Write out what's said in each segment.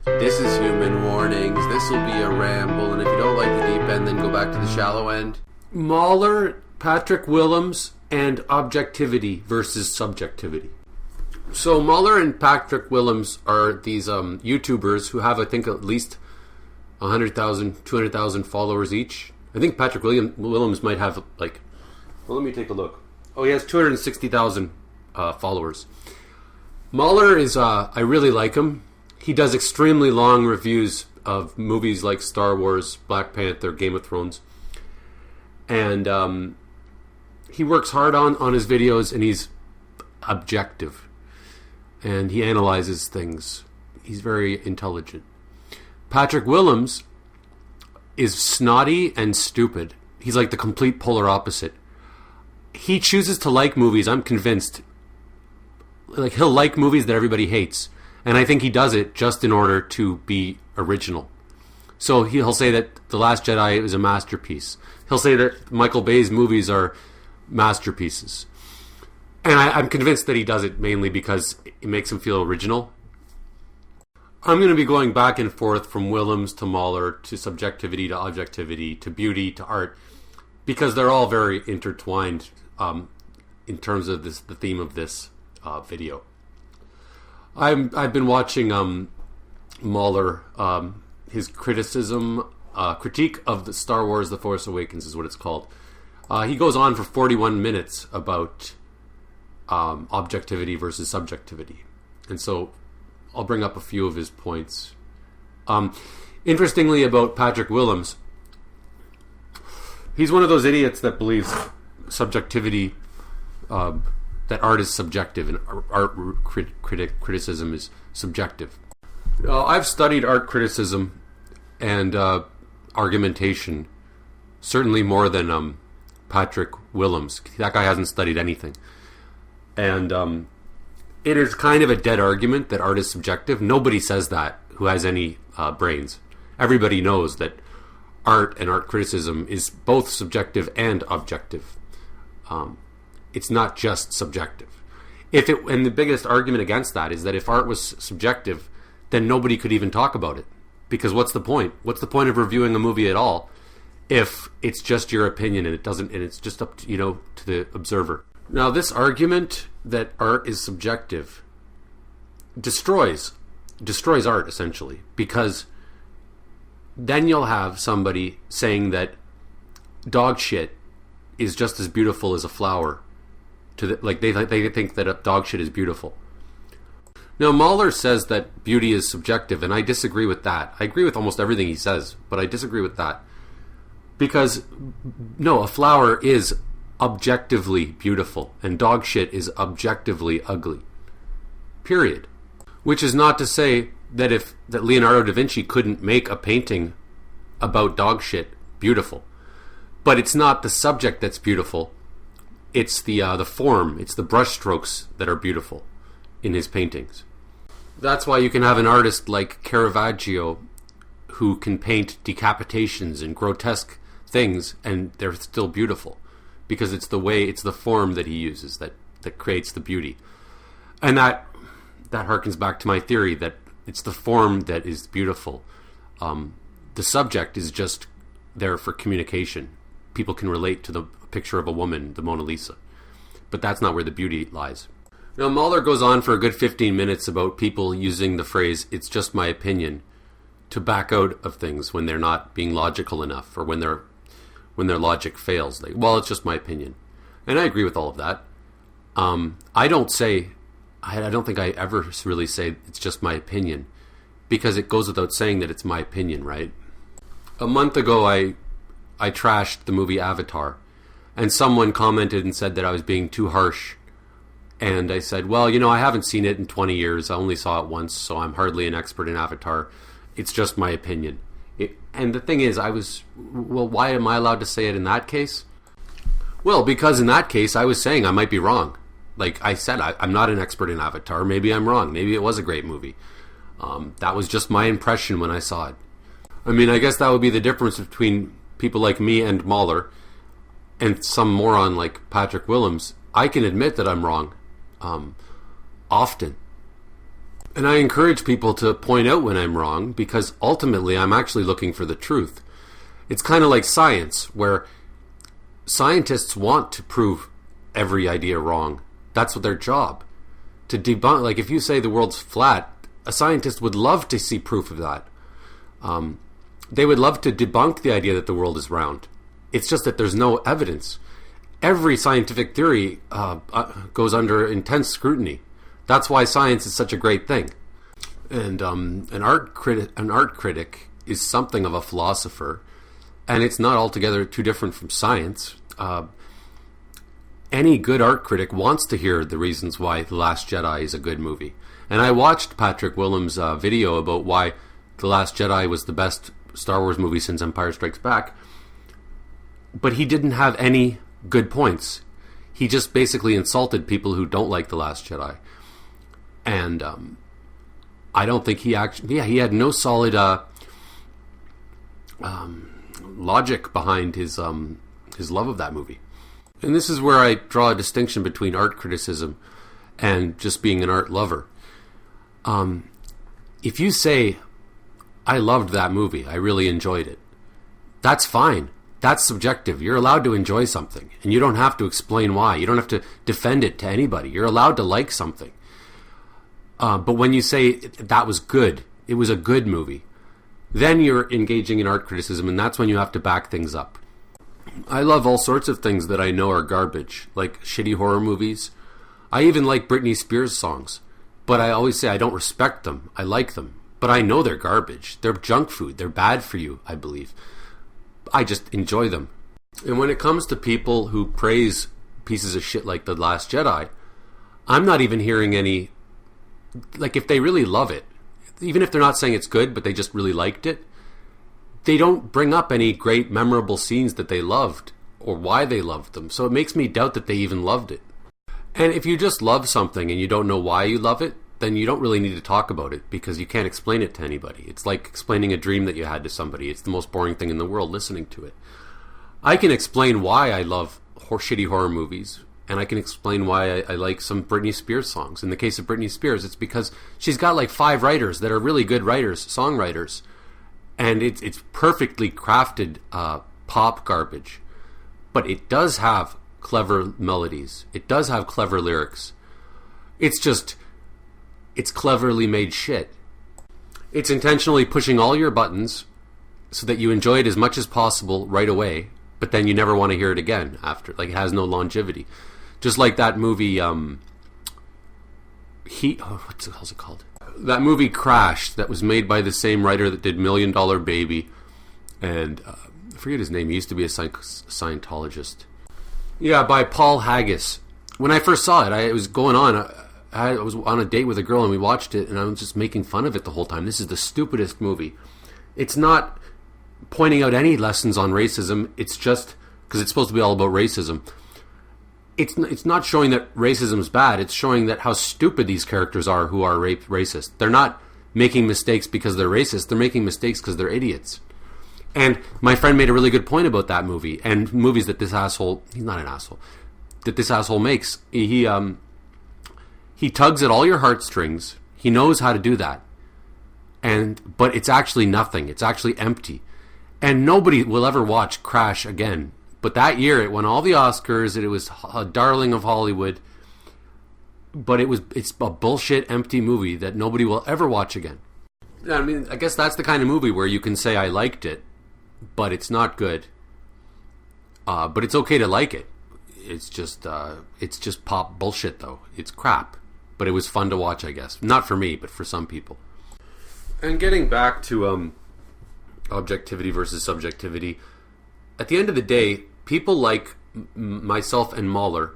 This is Human Warnings. This will be a ramble, and if you don't like the deep end, then go back to the shallow end. Mauler, Patrick Willems, and Objectivity versus Subjectivity. So Mauler and Patrick Willems are these YouTubers who have, I think, at least 100,000, 200,000 followers each. I think Patrick Willems might have, like... Well, let me take a look. Oh, he has 260,000 followers. Mauler is... I really like him. He does extremely long reviews of movies like Star Wars, Black Panther, Game of Thrones. And he works hard on his videos, and he's objective. And he analyzes things. He's very intelligent. Patrick Willems is snotty and stupid. He's like the complete polar opposite. He chooses to like movies, I'm convinced. Like, he'll like movies that everybody hates. And I think he does it just in order to be original. So he'll say that The Last Jedi is a masterpiece. He'll say that Michael Bay's movies are masterpieces. And I'm convinced that he does it mainly because it makes him feel original. I'm going to be going back and forth from Willems to Mauler to subjectivity to objectivity to beauty to art, because they're all very intertwined in terms of the theme of this video. I've been watching Mauler, his critique of the Star Wars The Force Awakens is what it's called. He goes on for 41 minutes about objectivity versus subjectivity. And so I'll bring up a few of his points. Interestingly, about Patrick Willems, he's one of those idiots that believes subjectivity, that art is subjective and art criticism is subjective. I've studied art criticism and argumentation certainly more than Patrick Willems. That guy hasn't studied anything. And it is kind of a dead argument that art is subjective. Nobody says that who has any brains. Everybody knows that art and art criticism is both subjective and objective. It's not just subjective. And the biggest argument against that is that if art was subjective, then nobody could even talk about it. Because what's the point? What's the point of reviewing a movie at all if it's just your opinion and it's just up to, to the observer? Now, this argument that art is subjective destroys art, essentially, because then you'll have somebody saying that dog shit is just as beautiful as a flower. They think that dog shit is beautiful. Now, Mauler says that beauty is subjective, and I disagree with that. I agree with almost everything he says, but I disagree with that. Because, no, a flower is objectively beautiful, and dog shit is objectively ugly. Period. Which is not to say that that Leonardo da Vinci couldn't make a painting about dog shit beautiful. But it's not the subject that's beautiful. It's the form, it's the brushstrokes that are beautiful in his paintings. That's why you can have an artist like Caravaggio who can paint decapitations and grotesque things, and they're still beautiful. Because it's the form that he uses that creates the beauty. And that harkens back to my theory that it's the form that is beautiful. The subject is just there for communication. People can relate to the picture of a woman, the Mona Lisa. But that's not where the beauty lies. Now, Mauler goes on for a good 15 minutes about people using the phrase, "it's just my opinion," to back out of things when they're not being logical enough, or when their logic fails. Well, it's just my opinion. And I agree with all of that. I don't think I ever really say it's just my opinion, because it goes without saying that it's my opinion, right? A month ago, I trashed the movie Avatar, and someone commented and said that I was being too harsh. And I said, well, I haven't seen it in 20 years. I only saw it once, so I'm hardly an expert in Avatar. It's just my opinion. And the thing is, why am I allowed to say it in that case? Well, because in that case, I was saying I might be wrong. Like I said, I'm not an expert in Avatar. Maybe I'm wrong. Maybe it was a great movie. That was just my impression when I saw it. I mean, I guess that would be the difference between people like me and Mauler and some moron like Patrick Willems. I can admit that I'm wrong. Often. And I encourage people to point out when I'm wrong, because ultimately I'm actually looking for the truth. It's kind of like science, where scientists want to prove every idea wrong. That's what their job. To debunk, like if you say the world's flat, a scientist would love to see proof of that. They would love to debunk the idea that the world is round. It's just that there's no evidence. Every scientific theory goes under intense scrutiny. That's why science is such a great thing. And an art critic is something of a philosopher, and it's not altogether too different from science. Any good art critic wants to hear the reasons why The Last Jedi is a good movie. And I watched Patrick Willems' video about why The Last Jedi was the best Star Wars movie since Empire Strikes Back, but he didn't have any good points. He just basically insulted people who don't like The Last Jedi. And I don't think he had no solid logic behind his love of that movie. And this is where I draw a distinction between art criticism and just being an art lover. If you say, I loved that movie, I really enjoyed it, that's fine. That's subjective. You're allowed to enjoy something, and you don't have to explain why. You don't have to defend it to anybody. You're allowed to like something. But when you say that was good, it was a good movie, then you're engaging in art criticism, and that's when you have to back things up. I love all sorts of things that I know are garbage, like shitty horror movies. I even like Britney Spears songs, but I always say I don't respect them. I like them, but I know they're garbage. They're junk food. They're bad for you, I believe. I just enjoy them. And when it comes to people who praise pieces of shit like The Last Jedi, I'm not even hearing any... Like, if they really love it, even if they're not saying it's good, but they just really liked it, they don't bring up any great memorable scenes that they loved or why they loved them. So it makes me doubt that they even loved it. And if you just love something and you don't know why you love it, then you don't really need to talk about it, because you can't explain it to anybody. It's like explaining a dream that you had to somebody. It's the most boring thing in the world, listening to it. I can explain why I love shitty horror movies, and I can explain why I like some Britney Spears songs. In the case of Britney Spears, it's because she's got like 5 writers that are really good writers, songwriters, and it's perfectly crafted pop garbage. But it does have clever melodies. It does have clever lyrics. It's cleverly made shit. It's intentionally pushing all your buttons so that you enjoy it as much as possible right away, but then you never want to hear it again after. Like, it has no longevity. Just like that movie, what the hell's it called? That movie Crash, that was made by the same writer that did $1 Million Baby, and I forget his name. He used to be a Scientologist. Yeah, by Paul Haggis. When I first saw it, it was going on. I was on a date with a girl and we watched it, and I was just making fun of it the whole time. This is the stupidest movie. It's not pointing out any lessons on racism. It's just because it's supposed to be all about racism. It's not showing that racism is bad. It's showing that how stupid these characters are who are racist. They're not making mistakes because they're racist. They're making mistakes because they're idiots. And my friend made a really good point about that movie and movies that this asshole... He's not an asshole. That this asshole makes. He tugs at all your heartstrings. He knows how to do that. But it's actually nothing. It's actually empty. And nobody will ever watch Crash again. But that year it won all the Oscars, and it was a darling of Hollywood. But it's a bullshit, empty movie that nobody will ever watch again. I mean, I guess that's the kind of movie where you can say I liked it, but it's not good. But it's okay to like it. It's just pop bullshit, though. It's crap. But it was fun to watch, I guess. Not for me, but for some people. And getting back to objectivity versus subjectivity, at the end of the day, people like myself and Mauler,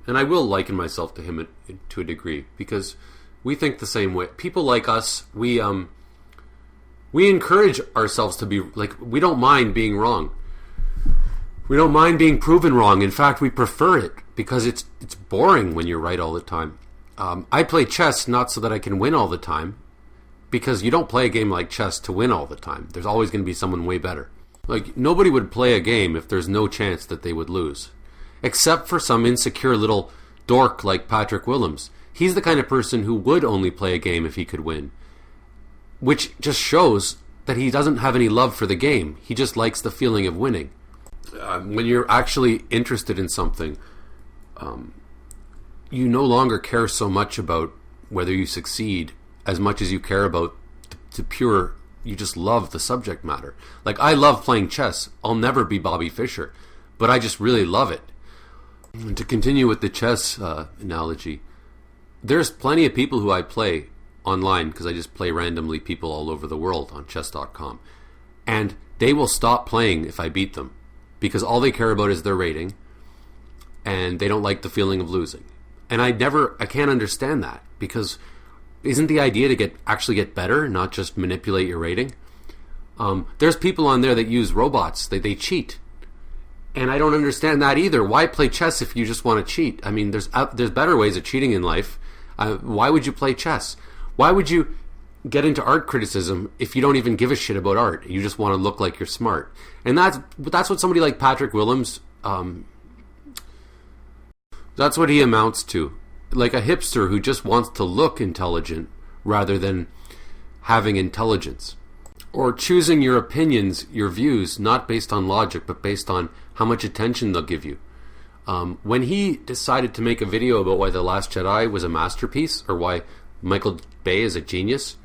and I will liken myself to him to a degree, because we think the same way. People like us, we encourage ourselves to be, like, we don't mind being wrong. We don't mind being proven wrong. In fact, we prefer it, because it's boring when you're right all the time. I play chess not so that I can win all the time, because you don't play a game like chess to win all the time. There's always going to be someone way better. Like, nobody would play a game if there's no chance that they would lose. Except for some insecure little dork like Patrick Willems. He's the kind of person who would only play a game if he could win, which just shows that he doesn't have any love for the game. He just likes the feeling of winning. When you're actually interested in something, you no longer care so much about whether you succeed as much as you care about the pure, you just love the subject matter. Like, I love playing chess. I'll never be Bobby Fischer, but I just really love it. And to continue with the chess analogy, there's plenty of people who I play online, because I just play randomly people all over the world on chess.com, and they will stop playing if I beat them, because all they care about is their rating, and they don't like the feeling of losing. And I can't understand that, because isn't the idea to actually get better, not just manipulate your rating? There's people on there that use robots. They cheat. And I don't understand that either. Why play chess if you just want to cheat? I mean, there's better ways of cheating in life. Why would you play chess? Why would you get into art criticism if you don't even give a shit about art? You just want to look like you're smart. And that's what somebody like Patrick Willems, that's what he amounts to. Like a hipster who just wants to look intelligent rather than having intelligence. Or choosing your opinions, your views, not based on logic, but based on how much attention they'll give you. When he decided to make a video about why The Last Jedi was a masterpiece, or why Michael Bay is a genius,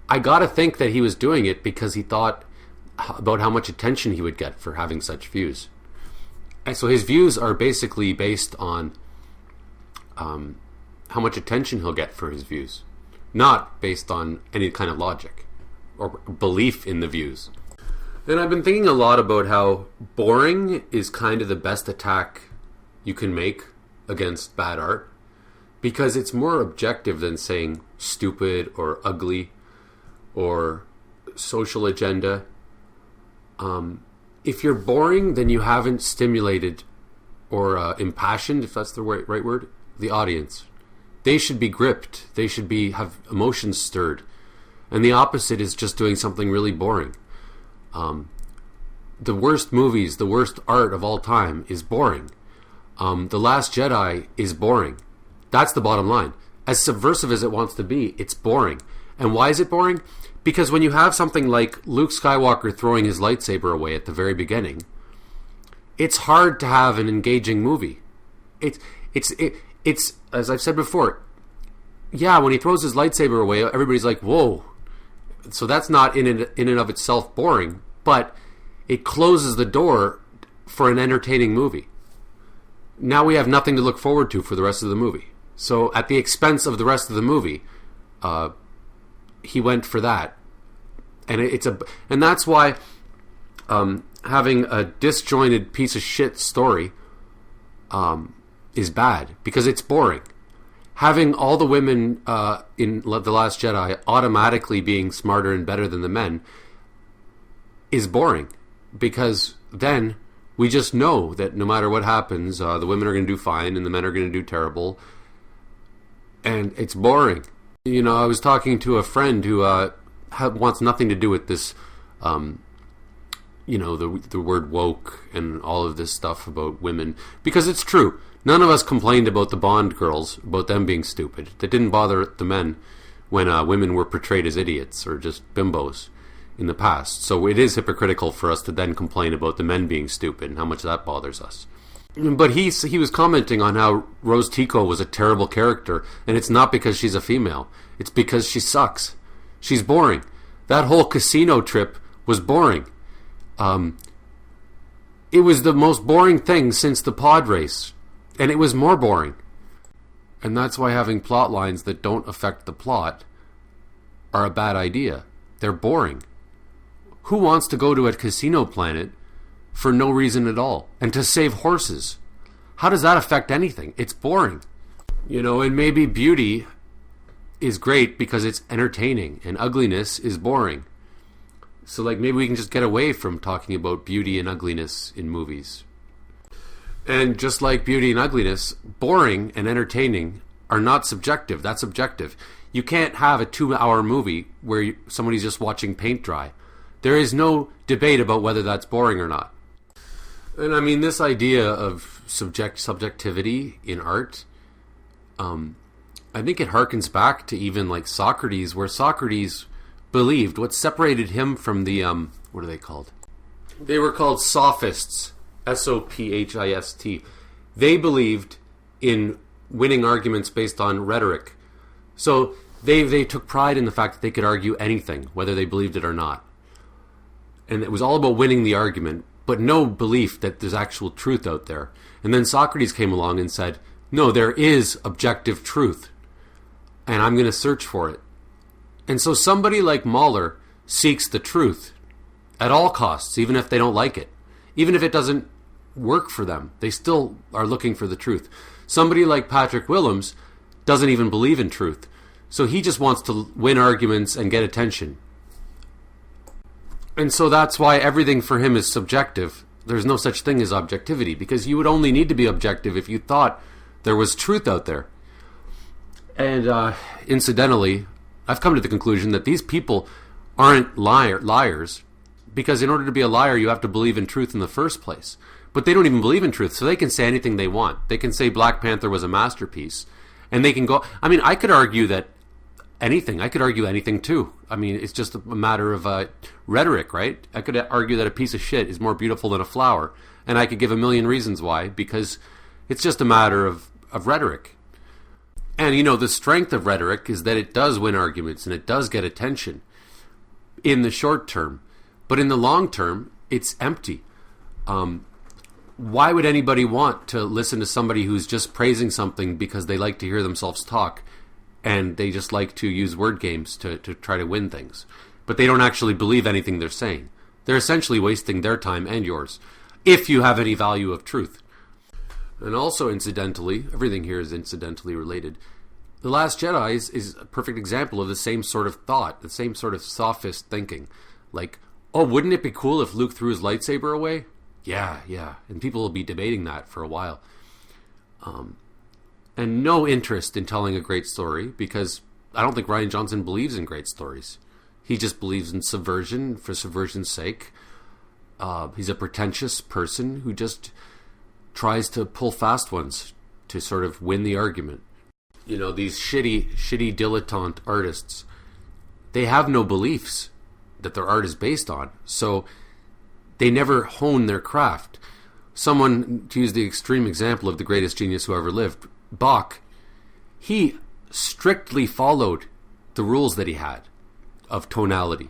I gotta think that he was doing it because he thought about how much attention he would get for having such views. And so his views are basically based on how much attention he'll get for his views, not based on any kind of logic or belief in the views. And I've been thinking a lot about how boring is kind of the best attack you can make against bad art, because it's more objective than saying stupid or ugly or social agenda. If you're boring, then you haven't stimulated or impassioned, if that's the right word, the audience. They should be gripped. They should have emotions stirred. And the opposite is just doing something really boring. The worst movies, the worst art of all time is boring. The Last Jedi is boring. That's the bottom line. As subversive as it wants to be, it's boring. And why is it boring? Because when you have something like Luke Skywalker throwing his lightsaber away at the very beginning, it's hard to have an engaging movie. It's as I've said before, yeah, when he throws his lightsaber away, everybody's like, whoa. So that's not in and of itself boring, but it closes the door for an entertaining movie. Now we have nothing to look forward to for the rest of the movie. So at the expense of the rest of the movie, he went for that. And that's why having a disjointed piece of shit story is bad, because it's boring. Having all the women in The Last Jedi automatically being smarter and better than the men is boring, because then we just know that no matter what happens, the women are going to do fine and the men are going to do terrible, and it's boring. You know, I was talking to a friend who wants nothing to do with this, the word woke and all of this stuff about women, because it's true. None of us complained about the Bond girls, about them being stupid. That didn't bother the men when women were portrayed as idiots or just bimbos in the past. So it is hypocritical for us to then complain about the men being stupid and how much that bothers us. But he was commenting on how Rose Tico was a terrible character, and it's not because she's a female. It's because she sucks. She's boring. That whole casino trip was boring. It was the most boring thing since the pod race. And it was more boring. And that's why having plot lines that don't affect the plot are a bad idea. They're boring. Who wants to go to a casino planet for no reason at all? And to save horses? How does that affect anything? It's boring. And maybe beauty is great because it's entertaining, and ugliness is boring. So maybe we can just get away from talking about beauty and ugliness in movies. And just like beauty and ugliness, boring and entertaining are not subjective. That's objective. You can't have a 2-hour movie where somebody's just watching paint dry. There is no debate about whether that's boring or not. And I mean, this idea of subjectivity in art, I think it harkens back to even like Socrates, where Socrates believed what separated him from the what are they called? They were called sophists, Sophist. They believed in winning arguments based on rhetoric. So they took pride in the fact that they could argue anything, whether they believed it or not. And it was all about winning the argument, but no belief that there's actual truth out there. And then Socrates came along and said, no, there is objective truth, and I'm going to search for it. And so somebody like Mauler seeks the truth at all costs, even if they don't like it. Even if it doesn't work for them, they still are looking for the truth. Somebody like Patrick Willems doesn't even believe in truth. So he just wants to win arguments and get attention. And so that's why everything for him is subjective. There's no such thing as objectivity, because you would only need to be objective if you thought there was truth out there. And incidentally, I've come to the conclusion that these people aren't liars, because in order to be a liar, you have to believe in truth in the first place. But they don't even believe in truth, so they can say anything they want. They can say Black Panther was a masterpiece, and they can go... I mean, I could argue that anything. I could argue anything, too. I mean, it's just a matter of rhetoric, right? I could argue that a piece of shit is more beautiful than a flower, and I could give a million reasons why, because it's just a matter of rhetoric. And, you know, the strength of rhetoric is that it does win arguments, and it does get attention in the short term. But in the long term, it's empty. Why would anybody want to listen to somebody who's just praising something because they like to hear themselves talk and they just like to use word games to try to win things? But they don't actually believe anything they're saying. They're essentially wasting their time and yours, if you have any value of truth. And also, incidentally, everything here is incidentally related. The Last Jedi is a perfect example of the same sort of thought, the same sort of sophist thinking. Like, oh, wouldn't it be cool if Luke threw his lightsaber away? Yeah. And people will be debating that for a while. And no interest in telling a great story, because I don't think Rian Johnson believes in great stories. He just believes in subversion for subversion's sake. He's a pretentious person who just tries to pull fast ones to sort of win the argument. You know, these shitty dilettante artists, they have no beliefs that their art is based on. So they never hone their craft. Someone, to use the extreme example of the greatest genius who ever lived, Bach, he strictly followed the rules that he had of tonality.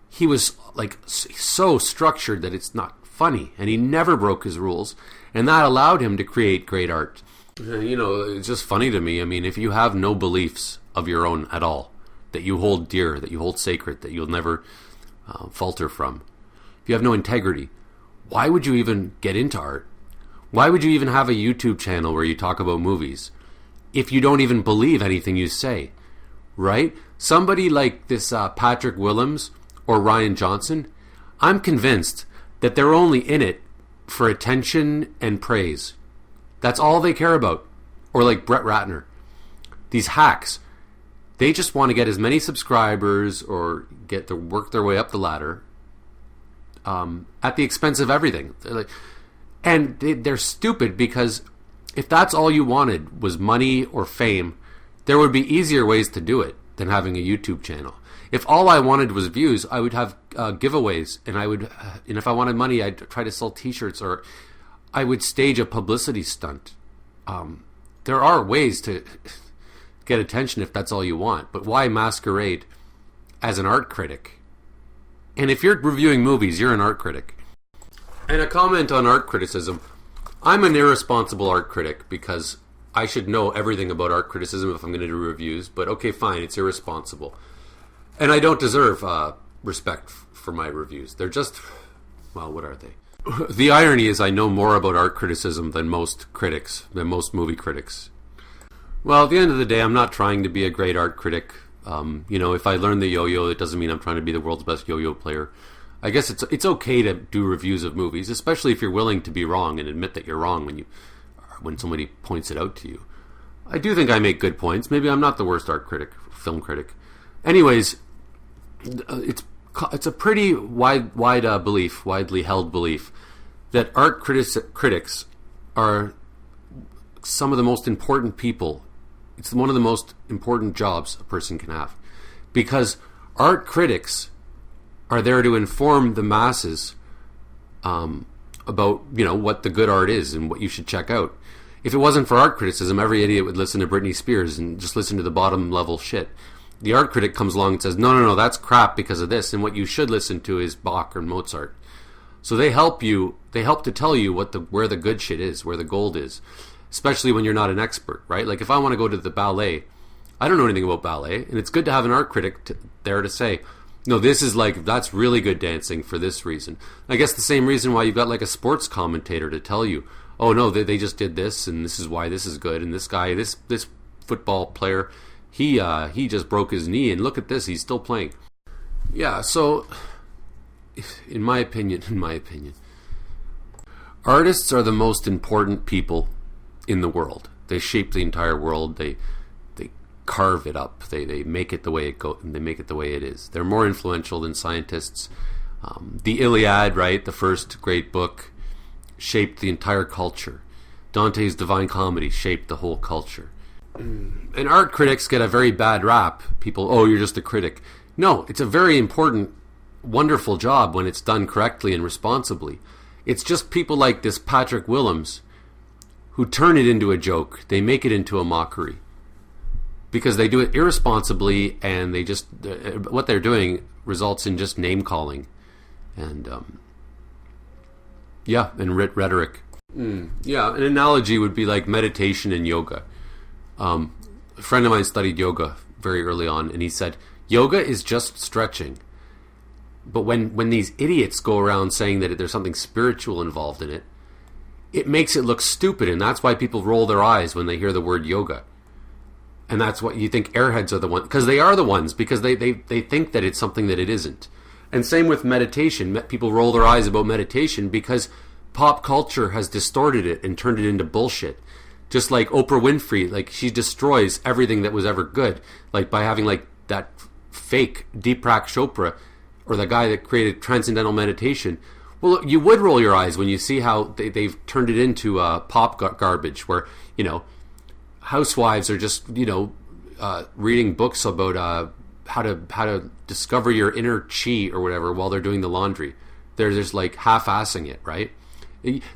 He was like so structured that it's not funny, and he never broke his rules, and that allowed him to create great art. You know, it's just funny to me. I mean, if you have no beliefs of your own at all, that you hold dear, that you hold sacred, that you'll never falter from, if you have no integrity, why would you even get into art? Why would you even have a YouTube channel where you talk about movies if you don't even believe anything you say, right? Somebody like this Patrick Willems or Rian Johnson, I'm convinced that they're only in it for attention and praise. That's all they care about. Or like Brett Ratner. These hacks, they just want to get as many subscribers or work their way up the ladder at the expense of everything. They're stupid, because if that's all you wanted was money or fame, there would be easier ways to do it than having a YouTube channel. If all I wanted was views, I would have giveaways, and if I wanted money, I'd try to sell T-shirts, or I would stage a publicity stunt. There are ways to get attention if that's all you want, but why masquerade as an art critic? And if you're reviewing movies, you're an art critic. And a comment on art criticism. I'm an irresponsible art critic because I should know everything about art criticism if I'm going to do reviews, but okay, fine, it's irresponsible. And I don't deserve respect for my reviews. They're just, well, what are they? The irony is I know more about art criticism than most movie critics. Well, at the end of the day, I'm not trying to be a great art critic. If I learn the yo-yo, it doesn't mean I'm trying to be the world's best yo-yo player. I guess it's okay to do reviews of movies, especially if you're willing to be wrong and admit that you're wrong when somebody points it out to you. I do think I make good points. Maybe I'm not the worst film critic. Anyways, it's a pretty widely held belief that art critics are some of the most important people It's one of the most important jobs a person can have, because art critics are there to inform the masses about, what the good art is and what you should check out. If it wasn't for art criticism, every idiot would listen to Britney Spears and just listen to the bottom level shit. The art critic comes along and says, no, that's crap because of this, and what you should listen to is Bach or Mozart. So they help to tell you where the good shit is, where the gold is, especially when you're not an expert, right? Like if I want to go to the ballet, I don't know anything about ballet, and it's good to have an art critic there to say, no, that's really good dancing for this reason. I guess the same reason why you've got like a sports commentator to tell you, oh no, they just did this, and this is why this is good, and this guy, this football player, he just broke his knee, and look at this, he's still playing. Yeah, so in my opinion, artists are the most important people in the world. They shape the entire world. They carve it up. They make it the way it goes. They make it the way it is. They're more influential than scientists. The Iliad, right, the first great book, shaped the entire culture. Dante's Divine Comedy shaped the whole culture. And art critics get a very bad rap. People, oh, you're just a critic. No, it's a very important, wonderful job when it's done correctly and responsibly. It's just people like this Patrick Willems who turn it into a joke. They make it into a mockery because they do it irresponsibly, and they just what they're doing results in just name calling and rhetoric. Yeah, an analogy would be like meditation and yoga. A friend of mine studied yoga very early on, and he said yoga is just stretching. But when these idiots go around saying that there's something spiritual involved in it, it makes it look stupid, and that's why people roll their eyes when they hear the word yoga. And that's what you think airheads are the ones, because they are the ones, because they think that it's something that it isn't. And same with meditation. People roll their eyes about meditation because pop culture has distorted it and turned it into bullshit. Just like Oprah Winfrey, like she destroys everything that was ever good, like by having like that fake Deepak Chopra, or the guy that created transcendental meditation. Well, you would roll your eyes when you see how they've turned it into pop garbage, where housewives are just reading books about how to discover your inner chi or whatever while they're doing the laundry. They're just like half-assing it, right?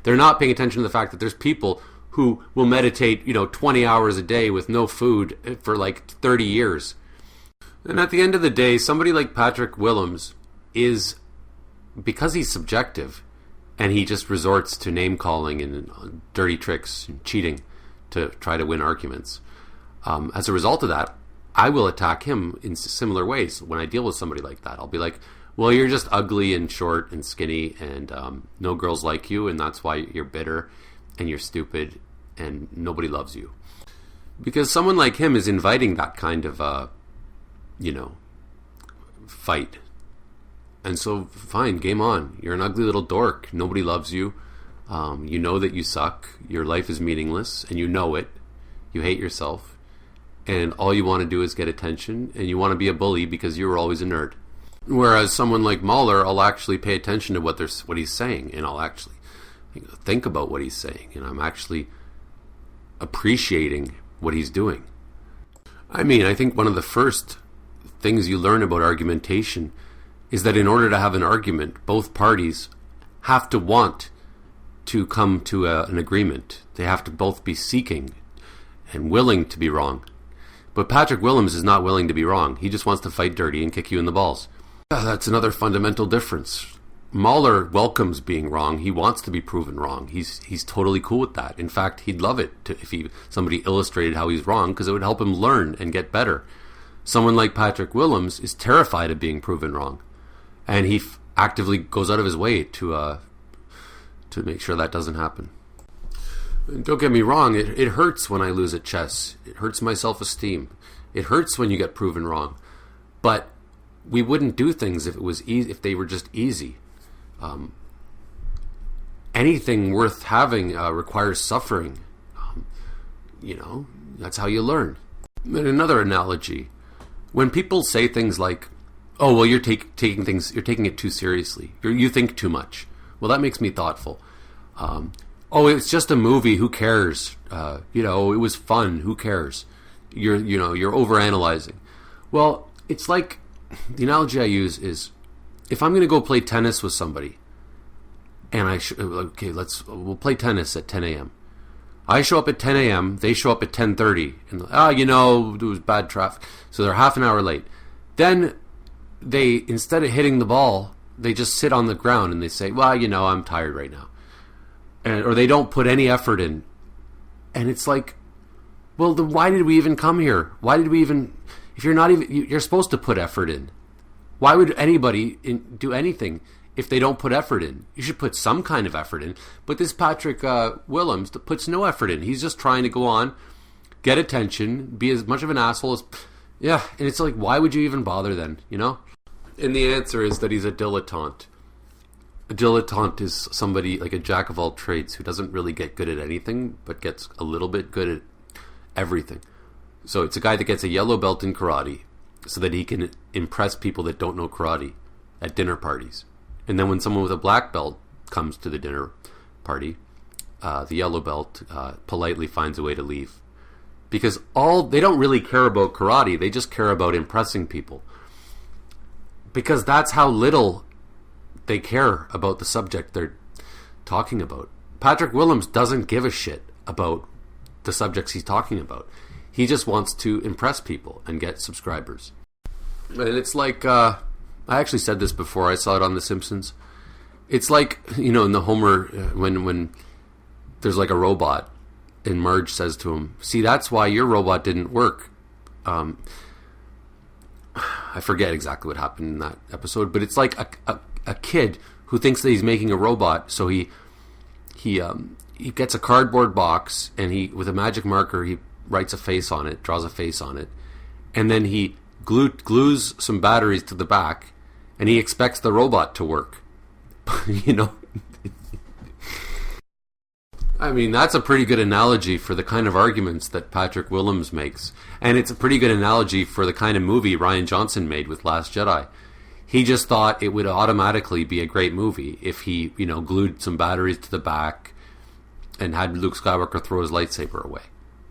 They're not paying attention to the fact that there's people who will meditate 20 hours a day with no food for like 30 years. And at the end of the day, somebody like Patrick Willems is, because he's subjective and he just resorts to name calling and dirty tricks and cheating to try to win arguments. As a result of that, I will attack him in similar ways. When I deal with somebody like that, I'll be like, well, you're just ugly and short and skinny, and no girls like you, and that's why you're bitter and you're stupid and nobody loves you. Because someone like him is inviting that kind of fight. And so, fine, game on. You're an ugly little dork. Nobody loves you. You know that you suck. Your life is meaningless, and you know it. You hate yourself. And all you want to do is get attention, and you want to be a bully because you were always a nerd. Whereas someone like Mauler, I'll actually pay attention to what he's saying, and I'll actually think about what he's saying, and I'm actually appreciating what he's doing. I mean, I think one of the first things you learn about argumentation is that in order to have an argument, both parties have to want to come to an agreement. They have to both be seeking and willing to be wrong. But Patrick Willems is not willing to be wrong. He just wants to fight dirty and kick you in the balls. That's another fundamental difference. Mauler welcomes being wrong. He wants to be proven wrong. He's totally cool with that. In fact, he'd love it if somebody illustrated how he's wrong, because it would help him learn and get better. Someone like Patrick Willems is terrified of being proven wrong, and he actively goes out of his way to make sure that doesn't happen. And don't get me wrong, it hurts when I lose at chess. It hurts my self-esteem. It hurts when you get proven wrong. But we wouldn't do things if it was easy, if they were just easy. Anything worth having requires suffering. That's how you learn. And another analogy, when people say things like, "Oh, well, you're taking it too seriously. You think too much." Well, that makes me thoughtful. Oh, it's just a movie. Who cares? It was fun. Who cares? you're overanalyzing. Well, it's like the analogy I use is if I'm going to go play tennis with somebody, and we'll play tennis at 10 a.m. I show up at 10 a.m. They show up at 10:30, and there was bad traffic, so they're half an hour late. Then they, instead of hitting the ball, they just sit on the ground and they say, "Well, I'm tired right now," or they don't put any effort in, and it's like, well, then why did we even come here? Why did we even? If you're supposed to put effort in. Why would anybody do anything if they don't put effort in? You should put some kind of effort in. But this Patrick Willems puts no effort in. He's just trying to go on, get attention, be as much of an asshole as... Yeah, and it's like, why would you even bother then, And the answer is that he's a dilettante. A dilettante is somebody like a jack of all trades who doesn't really get good at anything, but gets a little bit good at everything. So it's a guy that gets a yellow belt in karate so that he can impress people that don't know karate at dinner parties. And then when someone with a black belt comes to the dinner party, the yellow belt politely finds a way to leave. Because they don't really care about karate, they just care about impressing people. Because that's how little they care about the subject they're talking about. Patrick Willems doesn't give a shit about the subjects he's talking about. He just wants to impress people and get subscribers. And it's like, I actually said this before, I saw it on The Simpsons. It's like, in the Homer, when there's like a robot, and Marge says to him, "See, that's why your robot didn't work." I forget exactly what happened in that episode, but it's like a kid who thinks that he's making a robot, so he gets a cardboard box, and with a magic marker, he writes a face on it, draws a face on it, and then he glues some batteries to the back, and he expects the robot to work. I mean, that's a pretty good analogy for the kind of arguments that Patrick Willems makes, and it's a pretty good analogy for the kind of movie Rian Johnson made with Last Jedi. He just thought it would automatically be a great movie if he, glued some batteries to the back and had Luke Skywalker throw his lightsaber away.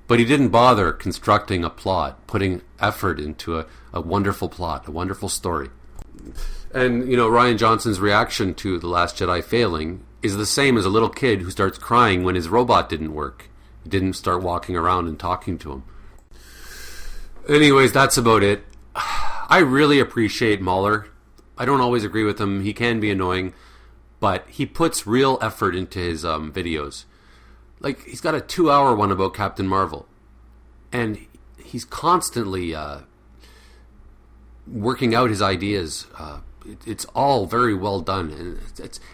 But he didn't bother constructing a plot, putting effort into a wonderful plot, a wonderful story. And, Rian Johnson's reaction to The Last Jedi failing is the same as a little kid who starts crying when his robot didn't work. He didn't start walking around and talking to him. Anyways, that's about it. I really appreciate Mauler. I don't always agree with him. He can be annoying, but he puts real effort into his videos. Like, he's got a 2-hour one about Captain Marvel, and he's constantly working out his ideas. It's all very well done,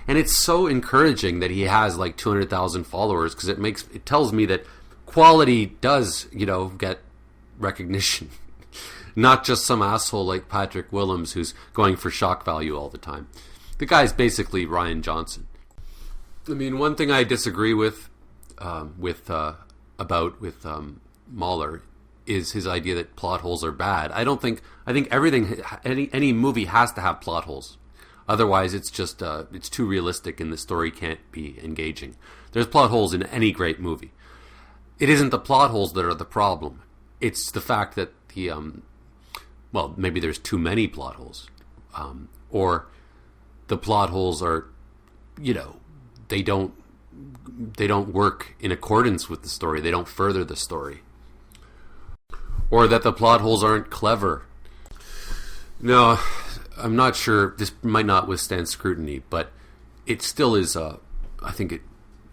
and it's so encouraging that he has like 200,000 followers, because it tells me that quality does get recognition, not just some asshole like Patrick Willems who's going for shock value all the time. The guy's basically Rian Johnson. I mean, one thing I disagree with Mauler is his idea that plot holes are bad. I think everything, any movie has to have plot holes. Otherwise, it's just it's too realistic and the story can't be engaging. There's plot holes in any great movie. It isn't the plot holes that are the problem. It's the fact that maybe there's too many plot holes, or the plot holes are, they don't work in accordance with the story. They don't further the story. Or that the plot holes aren't clever. No, I'm not sure. This might not withstand scrutiny, but it still is I think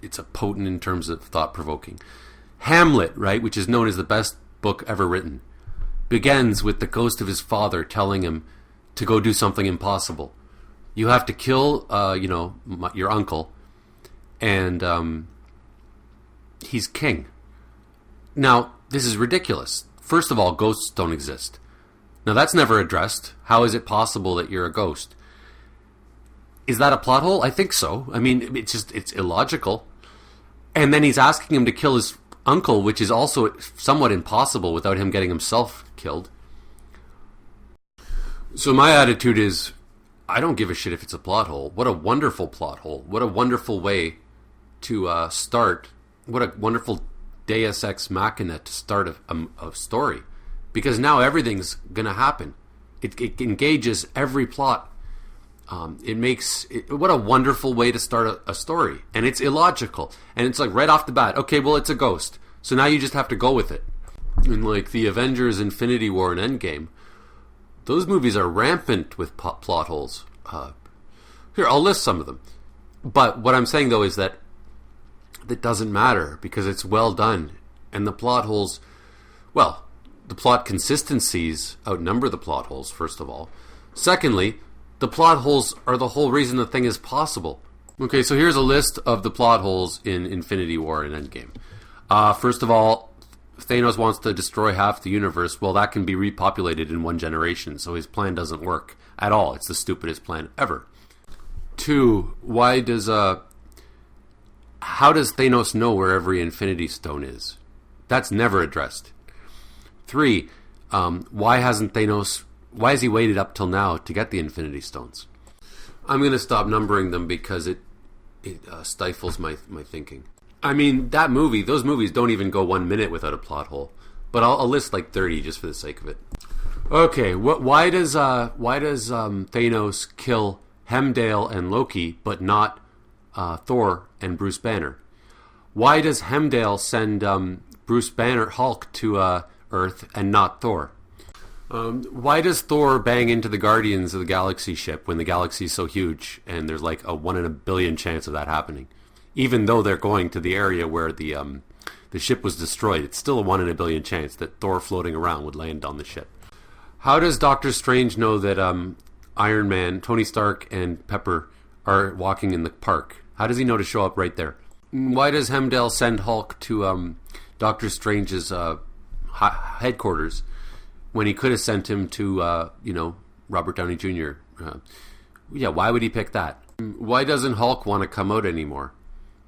it's a potent in terms of thought-provoking. Hamlet, right, which is known as the best book ever written, begins with the ghost of his father telling him to go do something impossible. You have to kill, your uncle, and he's king. Now, this is ridiculous. First of all, ghosts don't exist. Now, that's never addressed. How is it possible that you're a ghost? Is that a plot hole? I think so. I mean, it's illogical. And then he's asking him to kill his uncle, which is also somewhat impossible without him getting himself killed. So my attitude is, I don't give a shit if it's a plot hole. What a wonderful plot hole. What a wonderful way to start. What a wonderful Deus Ex Machina to start a story, because now everything's going to happen. It engages every plot. What a wonderful way to start a story. And it's illogical. And it's like right off the bat, okay, well, it's a ghost. So now you just have to go with it. And like the Avengers, Infinity War, and Endgame, those movies are rampant with plot holes. Here, I'll list some of them. But what I'm saying, though, is that doesn't matter because it's well done. And the plot holes, well, the plot consistencies outnumber the plot holes, first of all. Secondly, the plot holes are the whole reason the thing is possible. Okay, so here's a list of the plot holes in Infinity War and Endgame. First of all, Thanos wants to destroy half the universe. Well, that can be repopulated in one generation, so his plan doesn't work at all. It's the stupidest plan ever. 2, how does Thanos know where every Infinity Stone is? That's never addressed. 3, why has he waited up till now to get the Infinity Stones? I'm going to stop numbering them because it stifles my thinking. I mean, those movies don't even go 1 minute without a plot hole. But I'll list like 30 just for the sake of it. Okay, why does Thanos kill Heimdall and Loki, but not Thor and Bruce Banner? Why does Heimdall send Bruce Banner, Hulk, to Earth and not Thor? Why does Thor bang into the Guardians of the Galaxy ship when the galaxy's so huge and there's like a 1 in a billion chance of that happening? Even though they're going to the area where the ship was destroyed, it's still a 1 in a billion chance that Thor floating around would land on the ship. How does Doctor Strange know that Iron Man, Tony Stark, and Pepper are walking in the park? How does he know to show up right there? Why does Heimdall send Hulk to Doctor Strange's headquarters when he could have sent him to, Robert Downey Jr.? Why would he pick that? Why doesn't Hulk want to come out anymore?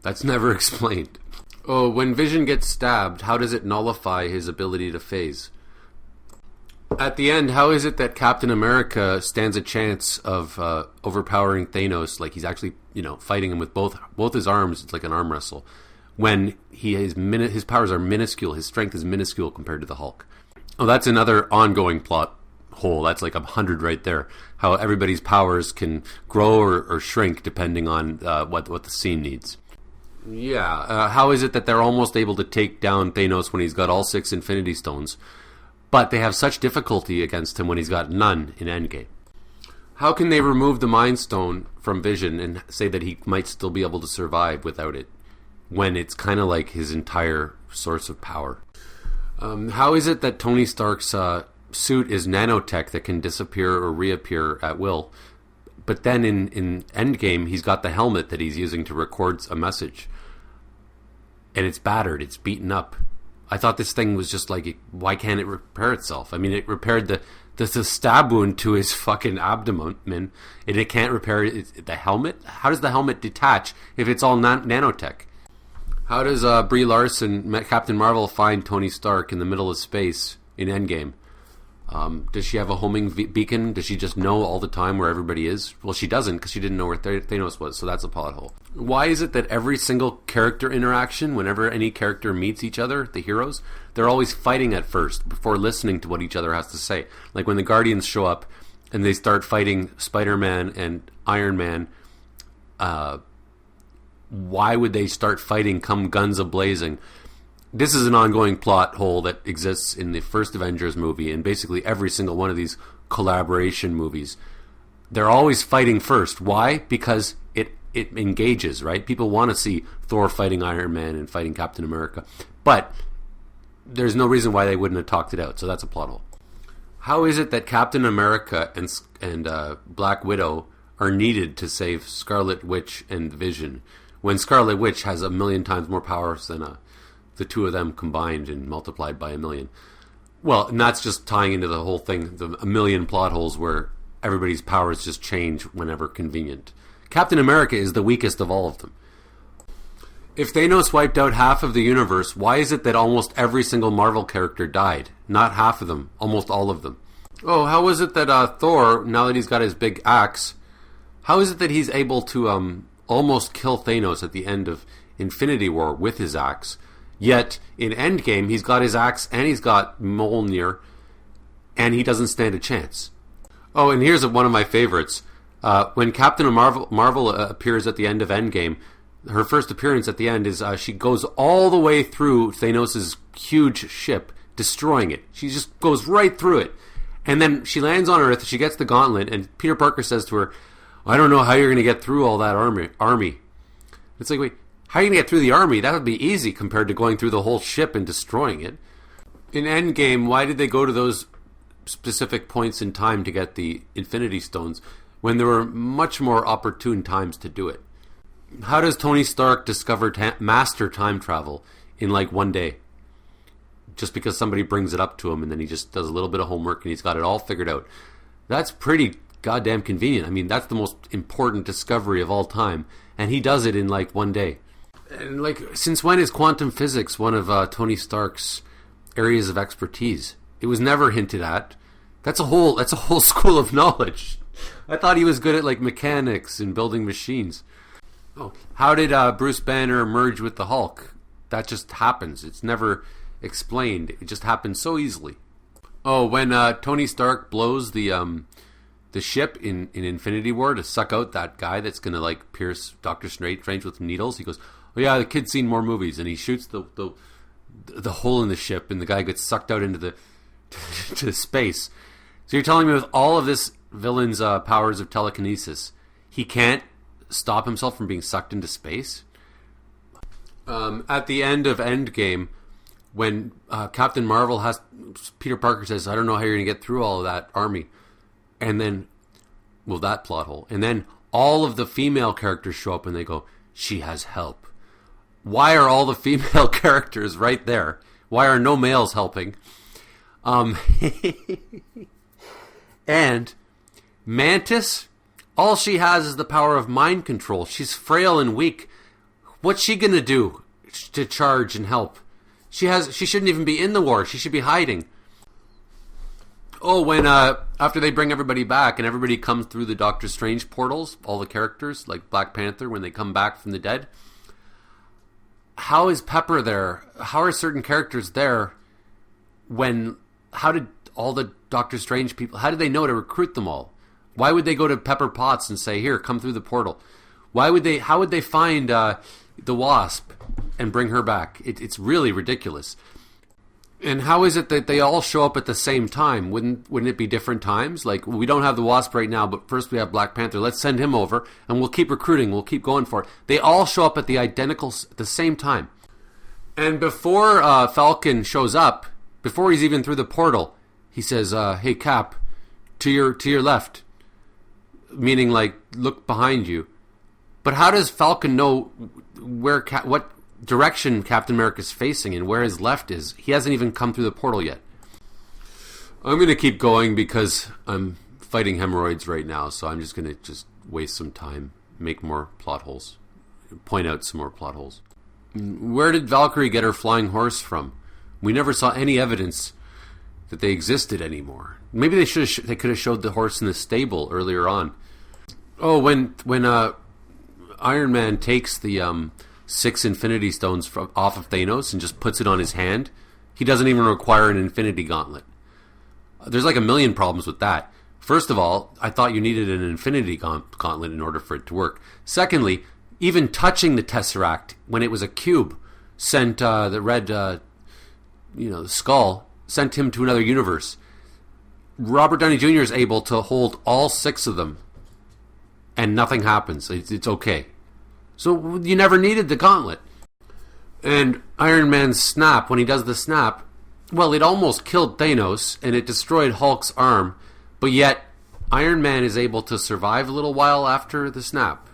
That's never explained. Oh, when Vision gets stabbed, how does it nullify his ability to phase? At the end, how is it that Captain America stands a chance of overpowering Thanos, like he's actually, fighting him with both his arms? It's like an arm wrestle. When his powers are minuscule, his strength is minuscule compared to the Hulk. Oh, that's another ongoing plot hole. That's like 100 right there. How everybody's powers can grow or shrink depending on what the scene needs. Yeah, how is it that they're almost able to take down Thanos when he's got all 6 Infinity Stones, but they have such difficulty against him when he's got none in Endgame? How can they remove the Mind Stone from Vision and say that he might still be able to survive without it, when it's kind of like his entire source of power? How is it that Tony Stark's suit is nanotech that can disappear or reappear at will, but then in Endgame he's got the helmet that he's using to record a message, and it's battered, it's beaten up? I thought this thing was just like, why can't it repair itself? I mean, it repaired the stab wound to his fucking abdomen, and it can't repair the helmet? How does the helmet detach if it's all nanotech? How does Brie Larson, Captain Marvel, find Tony Stark in the middle of space in Endgame? Does she have a homing beacon? Does she just know all the time where everybody is? Well, she doesn't, because she didn't know where Thanos was, so that's a plot hole. Why is it that every single character interaction, whenever any character meets each other, the heroes, they're always fighting at first before listening to what each other has to say? Like when the Guardians show up and they start fighting Spider-Man and Iron Man, why would they start fighting come guns a-blazing? This is an ongoing plot hole that exists in the first Avengers movie and basically every single one of these collaboration movies. They're always fighting first. Why? Because it engages, right? People want to see Thor fighting Iron Man and fighting Captain America. But there's no reason why they wouldn't have talked it out, so that's a plot hole. How is it that Captain America and Black Widow are needed to save Scarlet Witch and Vision, when Scarlet Witch has 1,000,000 times more powers than the two of them combined and multiplied by 1,000,000? Well, and that's just tying into the whole thing, the 1,000,000 plot holes where everybody's powers just change whenever convenient. Captain America is the weakest of all of them. If Thanos wiped out half of the universe, why is it that almost every single Marvel character died? Not half of them, almost all of them. Oh, how is it that Thor, now that he's got his big axe, how is it that he's able to almost kill Thanos at the end of Infinity War with his axe, Yet in Endgame, he's got his axe and he's got Mjolnir, and he doesn't stand a chance. Oh, and here's one of my favorites. When Captain Marvel appears at the end of Endgame, her first appearance at the end is she goes all the way through Thanos' huge ship, destroying it. She just goes right through it. And then she lands on Earth, she gets the gauntlet, and Peter Parker says to her, I don't know how you're going to get through all that army. It's like, wait, how are you going to get through the army? That would be easy compared to going through the whole ship and destroying it. In Endgame, why did they go to those specific points in time to get the Infinity Stones when there were much more opportune times to do it? How does Tony Stark discover master time travel in like one day? Just because somebody brings it up to him and then he just does a little bit of homework and he's got it all figured out. That's pretty goddamn convenient. I mean, that's the most important discovery of all time. And he does it in like one day. And like, since when is quantum physics one of Tony Stark's areas of expertise? It was never hinted at. That's a whole school of knowledge. I thought he was good at like mechanics and building machines. Oh, how did Bruce Banner merge with the Hulk? That just happens. It's never explained. It just happens so easily. Oh, when Tony Stark blows the ship in Infinity War to suck out that guy that's gonna like pierce Doctor Strange with needles, he goes, "Oh yeah, the kid's seen more movies," and he shoots the hole in the ship, and the guy gets sucked out into the to space. So you're telling me with all of this villain's powers of telekinesis, he can't stop himself from being sucked into space? At the end of Endgame, when Captain Marvel Peter Parker says, I don't know how you're going to get through all of that army. And then, well, that plot hole. And then all of the female characters show up and they go, she has help. Why are all the female characters right there? Why are no males helping? And Mantis, all she has is the power of mind control. She's frail and weak. What's she going to do to charge and help? She shouldn't even be in the war. She should be hiding. Oh, when after they bring everybody back and everybody comes through the Doctor Strange portals, all the characters, like Black Panther, when they come back from the dead, how is Pepper there? How are certain characters there how did all the Doctor Strange people, how did they know to recruit them all? Why would they go to Pepper Potts and say, here, come through the portal? How would they find the Wasp and bring her back? It's really ridiculous. And how is it that they all show up at the same time? Wouldn't it be different times? Like, we don't have the Wasp right now, but first we have Black Panther. Let's send him over, and we'll keep recruiting. We'll keep going for it. They all show up at the same time. And before Falcon shows up, before he's even through the portal, he says, hey, Cap, to your left. Meaning, like, look behind you. But how does Falcon know what direction Captain America's facing and where his left is? He hasn't even come through the portal yet. I'm going to keep going because I'm fighting hemorrhoids right now, so I'm just going to waste some time, make more plot holes, point out some more plot holes. Where did Valkyrie get her flying horse from? We never saw any evidence that they existed anymore. Maybe they could have showed the horse in the stable earlier on. Oh, when Iron Man takes the 6 Infinity Stones off of Thanos and just puts it on his hand, he doesn't even require an Infinity Gauntlet. There's like a million problems with that. First of all, I thought you needed an Infinity Gauntlet in order for it to work. Secondly, even touching the Tesseract when it was a cube sent the red, the skull, sent him to another universe. Robert Downey Jr. is able to hold all 6 of them and nothing happens. It's okay. So you never needed the gauntlet. And Iron Man's snap, when he does the snap, well, it almost killed Thanos and it destroyed Hulk's arm, but yet Iron Man is able to survive a little while after the snap.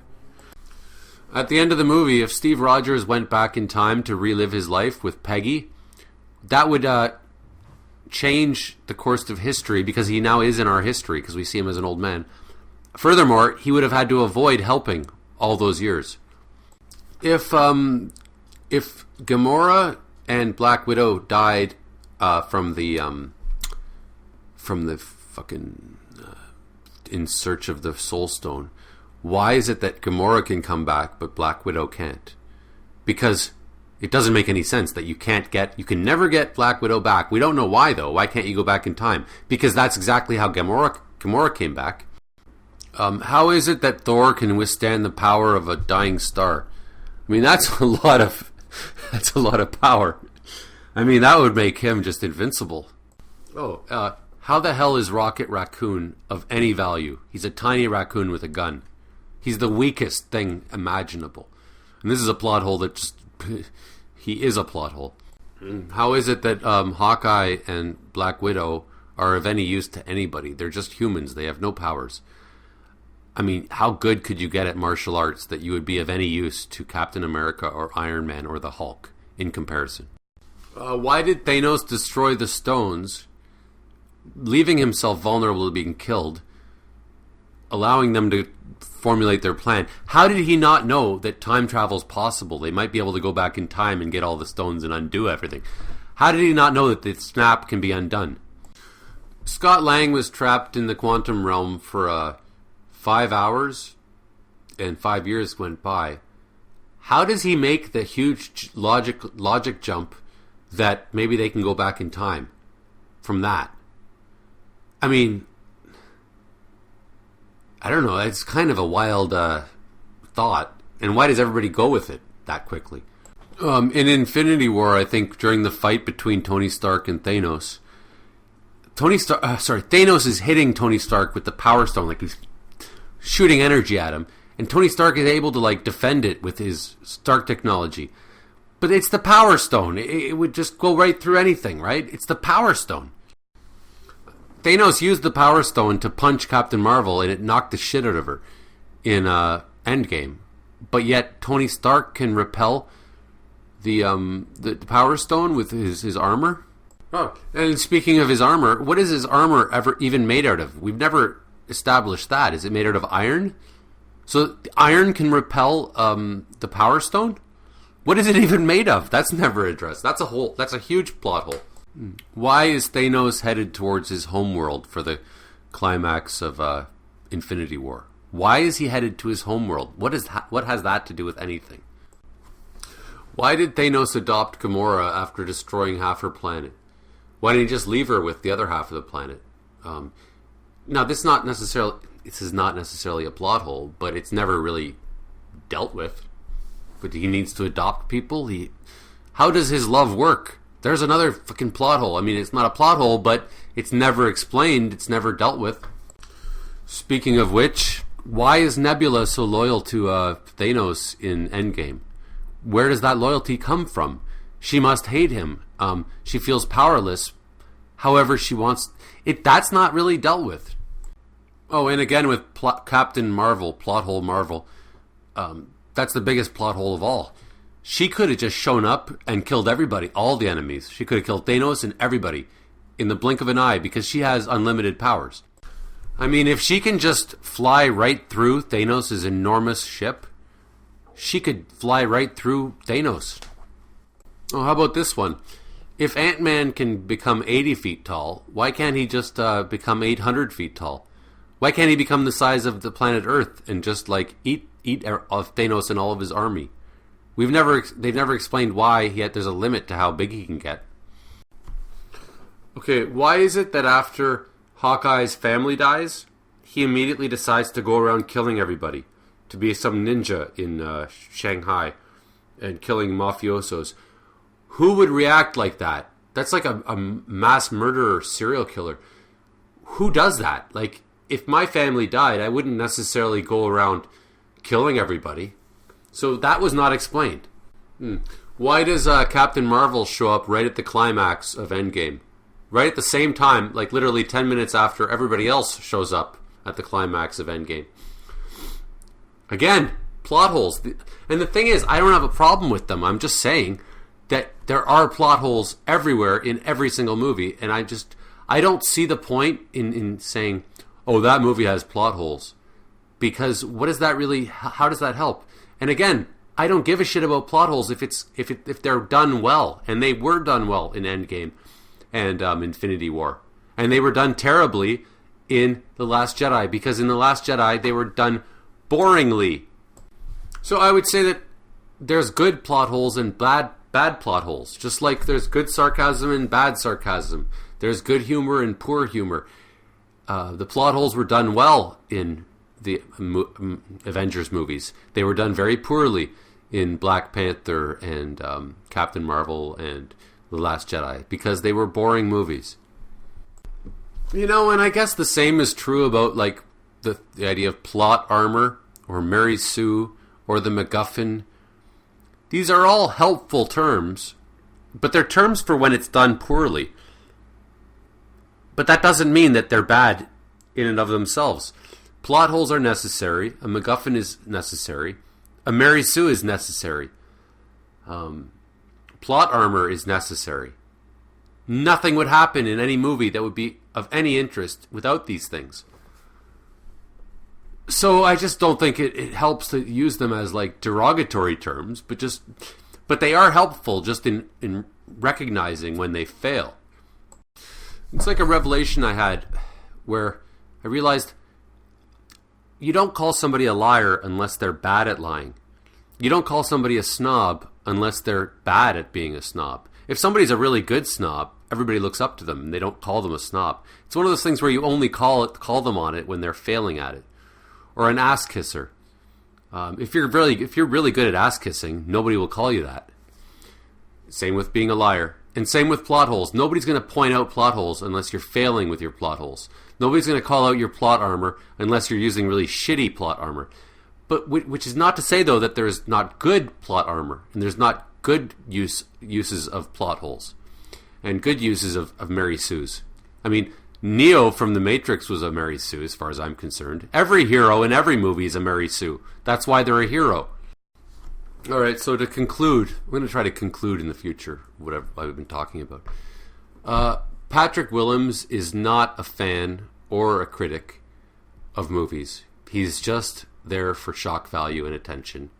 At the end of the movie, if Steve Rogers went back in time to relive his life with Peggy, that would change the course of history because he now is in our history because we see him as an old man. Furthermore, he would have had to avoid helping all those years. If Gamora and Black Widow died from the fucking in search of the Soul Stone, why is it that Gamora can come back but Black Widow can't? Because It doesn't make any sense that you can never get Black Widow back. We don't know why, though. Why can't you go back in time? Because that's exactly how Gamora came back. How is it that Thor can withstand the power of a dying star? I mean, that's a lot of power. I mean, that would make him just invincible. How the hell is Rocket Raccoon of any value? He's a tiny raccoon with a gun. He's the weakest thing imaginable. And this is a plot hole that just... he is a plot hole. How is it that Hawkeye and Black Widow are of any use to anybody? They're just humans. They have no powers. I mean, how good could you get at martial arts that you would be of any use to Captain America or Iron Man or the Hulk in comparison? Why did Thanos destroy the stones, leaving himself vulnerable to being killed, allowing them to formulate their plan? How did he not know that time travel is possible? They might be able to go back in time and get all the stones and undo everything. How did he not know that the snap can be undone? Scott Lang was trapped in the quantum realm for 5 hours, and 5 years went by. How does he make the huge logic jump that maybe they can go back in time from that? I mean, I don't know. It's kind of a wild thought. And why does everybody go with it that quickly? In Infinity War, I think during the fight between Tony Stark and Thanos, Thanos is hitting Tony Stark with the Power Stone, like he's shooting energy at him, and Tony Stark is able to like defend it with his Stark technology. But it's the Power Stone. It would just go right through anything, right? It's the Power Stone. Thanos used the Power Stone to punch Captain Marvel, and it knocked the shit out of her in Endgame. But yet Tony Stark can repel the Power Stone with his armor. Oh, and speaking of his armor, what is his armor ever even made out of? We've never established that. Is it made out of iron? So iron can repel the Power Stone? What is it even made of? That's never addressed. That's a huge plot hole. Why is Thanos headed towards his homeworld for the climax of Infinity War? Why is he headed to his homeworld? What has that to do with anything? Why did Thanos adopt Gamora after destroying half her planet? Why didn't he just leave her with the other half of the planet? Now, this is not necessarily a plot hole, but it's never really dealt with. But he needs to adopt people. How does his love work? There's another fucking plot hole. I mean, it's not a plot hole, but it's never explained. It's never dealt with. Speaking of which, why is Nebula so loyal to Thanos in Endgame? Where does that loyalty come from? She must hate him. She feels powerless. However, she wants it. That's not really dealt with. Oh, and again with Captain Marvel, plot hole Marvel. That's the biggest plot hole of all. She could have just shown up and killed everybody, all the enemies. She could have killed Thanos and everybody in the blink of an eye because she has unlimited powers. I mean, if she can just fly right through Thanos' enormous ship, she could fly right through Thanos. Oh, how about this one? If Ant-Man can become 80 feet tall, why can't he just become 800 feet tall? Why can't he become the size of the planet Earth and just like eat of Thanos and all of his army? They've never explained why, yet there's a limit to how big he can get. Okay, why is it that after Hawkeye's family dies, he immediately decides to go around killing everybody, to be some ninja in Shanghai and killing mafiosos? Who would react like that? That's like a mass murderer serial killer. Who does that? Like, if my family died, I wouldn't necessarily go around killing everybody. So that was not explained. Why does Captain Marvel show up right at the climax of Endgame? Right at the same time, like literally 10 minutes after everybody else shows up at the climax of Endgame. Again, plot holes. And the thing is, I don't have a problem with them. I'm just saying that there are plot holes everywhere in every single movie. And I don't see the point in saying, oh, that movie has plot holes. Because what does that really, how does that help? And again, I don't give a shit about plot holes if they're done well. And they were done well in Endgame and Infinity War. And they were done terribly in The Last Jedi. Because in The Last Jedi, they were done boringly. So I would say that there's good plot holes and bad bad plot holes. Just like there's good sarcasm and bad sarcasm. There's good humor and poor humor. The plot holes were done well in the Avengers movies. They were done very poorly in Black Panther and Captain Marvel and The Last Jedi because they were boring movies. You know, and I guess the same is true about like the idea of plot armor or Mary Sue or the MacGuffin. These are all helpful terms, but they're terms for when it's done poorly. But that doesn't mean that they're bad in and of themselves. Plot holes are necessary. A MacGuffin is necessary. A Mary Sue is necessary. Plot armor is necessary. Nothing would happen in any movie that would be of any interest without these things. So I just don't think it helps to use them as like derogatory terms, but they are helpful just in recognizing when they fail. It's like a revelation I had where I realized you don't call somebody a liar unless they're bad at lying. You don't call somebody a snob unless they're bad at being a snob. If somebody's a really good snob, everybody looks up to them and they don't call them a snob. It's one of those things where you only call them on it when they're failing at it. Or an ass kisser. If you're really good at ass kissing, nobody will call you that. Same with being a liar. And same with plot holes. Nobody's going to point out plot holes unless you're failing with your plot holes. Nobody's going to call out your plot armor unless you're using really shitty plot armor. But which is not to say, though, that there's not good plot armor and there's not good uses of plot holes and good uses of Mary Sues. I mean, Neo from The Matrix was a Mary Sue, as far as I'm concerned. Every hero in every movie is a Mary Sue. That's why they're a hero. All right, so to conclude, I'm going to try to conclude in the future whatever I've been talking about. Patrick Willems is not a fan or a critic of movies. He's just there for shock value and attention.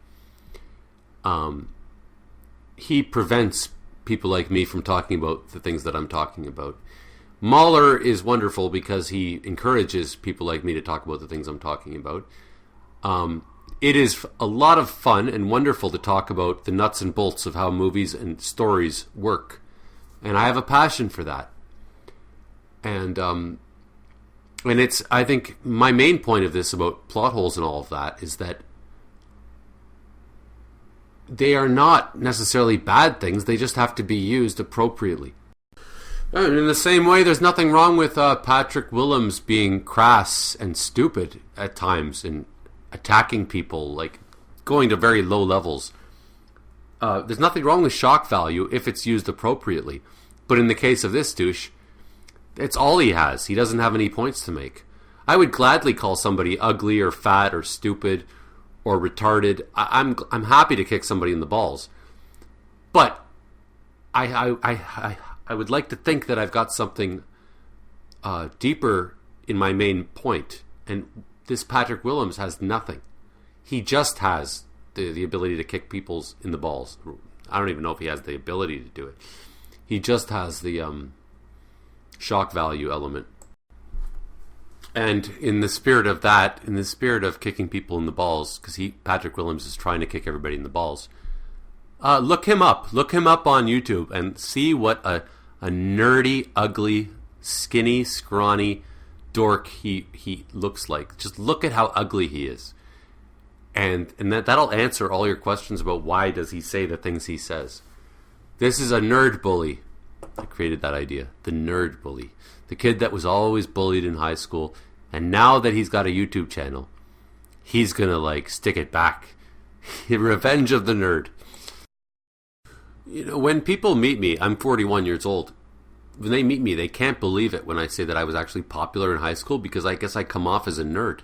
He prevents people like me from talking about the things that I'm talking about. Mauler is wonderful because he encourages people like me to talk about the things I'm talking about. It is a lot of fun and wonderful to talk about the nuts and bolts of how movies and stories work. And I have a passion for that. And it's, I think, my main point of this about plot holes and all of that is that they are not necessarily bad things. They just have to be used appropriately. And in the same way, there's nothing wrong with Patrick Willems being crass and stupid at times and attacking people, like going to very low levels. There's nothing wrong with shock value if it's used appropriately. But in the case of this douche, it's all he has. He doesn't have any points to make. I would gladly call somebody ugly or fat or stupid or retarded. I'm happy to kick somebody in the balls. But I would like to think that I've got something deeper in my main point. And this Patrick Willems has nothing. He just has the ability to kick people in the balls. I don't even know if he has the ability to do it. He just has the shock value element. And in the spirit of that, in the spirit of kicking people in the balls, because Patrick Willems is trying to kick everybody in the balls, look him up. Look him up on YouTube and see what a nerdy, ugly, skinny, scrawny dork he looks like. Just look at how ugly he is. And that'll answer all your questions about why does he say the things he says. This is a nerd bully. I created that idea. The nerd bully. The kid that was always bullied in high school. And now that he's got a YouTube channel, he's going to stick it back. Revenge of the nerd. You know, when people meet me, I'm 41 years old. When they meet me, they can't believe it when I say that I was actually popular in high school, because I guess I come off as a nerd.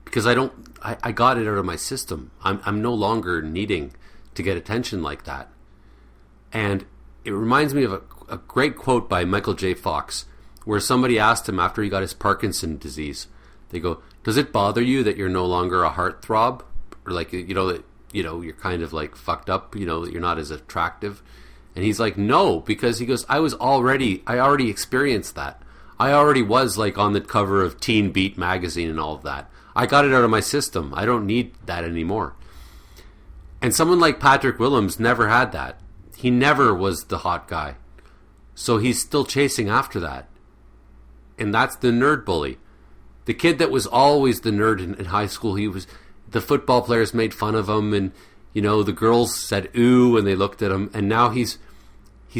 Because I got it out of my system. I'm no longer needing to get attention like that. And it reminds me of a great quote by Michael J. Fox, where somebody asked him after he got his Parkinson's disease, they go, does it bother you that you're no longer a heartthrob? Or that, you're kind of fucked up, that you're not as attractive. And he's like, no, because he goes, I already experienced that. I already was on the cover of Teen Beat magazine and all of that. I got it out of my system. I don't need that anymore. And someone like Patrick Willems never had that. he never was the hot guy. So he's still chasing after that. And that's the nerd bully. The kid that was always the nerd in high school, the football players made fun of him, and the girls said ooh when they looked at him, and now he's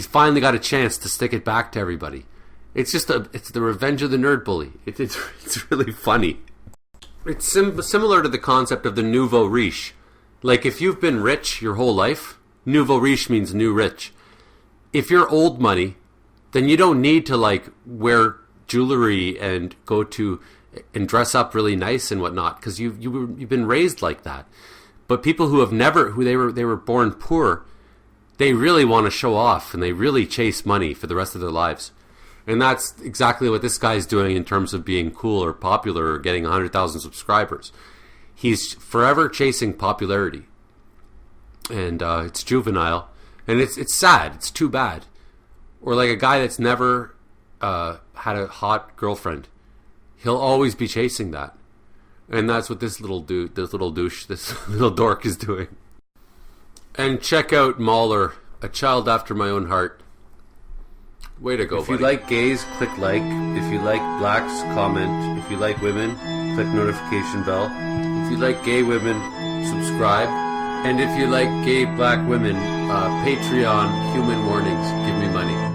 finally got a chance to stick it back to everybody. It's the revenge of the nerd bully. It's really funny. It's similar to the concept of the nouveau riche. Like, if you've been rich your whole life, nouveau riche means new rich. If you're old money, then you don't need to like wear jewelry and go to and dress up really nice and whatnot, because you've been raised like that. But people who they were born poor, they really want to show off, and they really chase money for the rest of their lives. And that's exactly what this guy's doing in terms of being cool or popular or getting 100,000 subscribers. He's forever chasing popularity. And it's juvenile. And it's sad. It's too bad. Or like a guy that's never had a hot girlfriend. He'll always be chasing that. And that's what this little douche, this little dork is doing. And check out Mauler, a child after my own heart. Way to go, buddy. If you like gays, click like. If you like blacks, comment. If you like women, click notification bell. If you like gay women, subscribe. And if you like gay black women, Patreon, Human Warnings, give me money.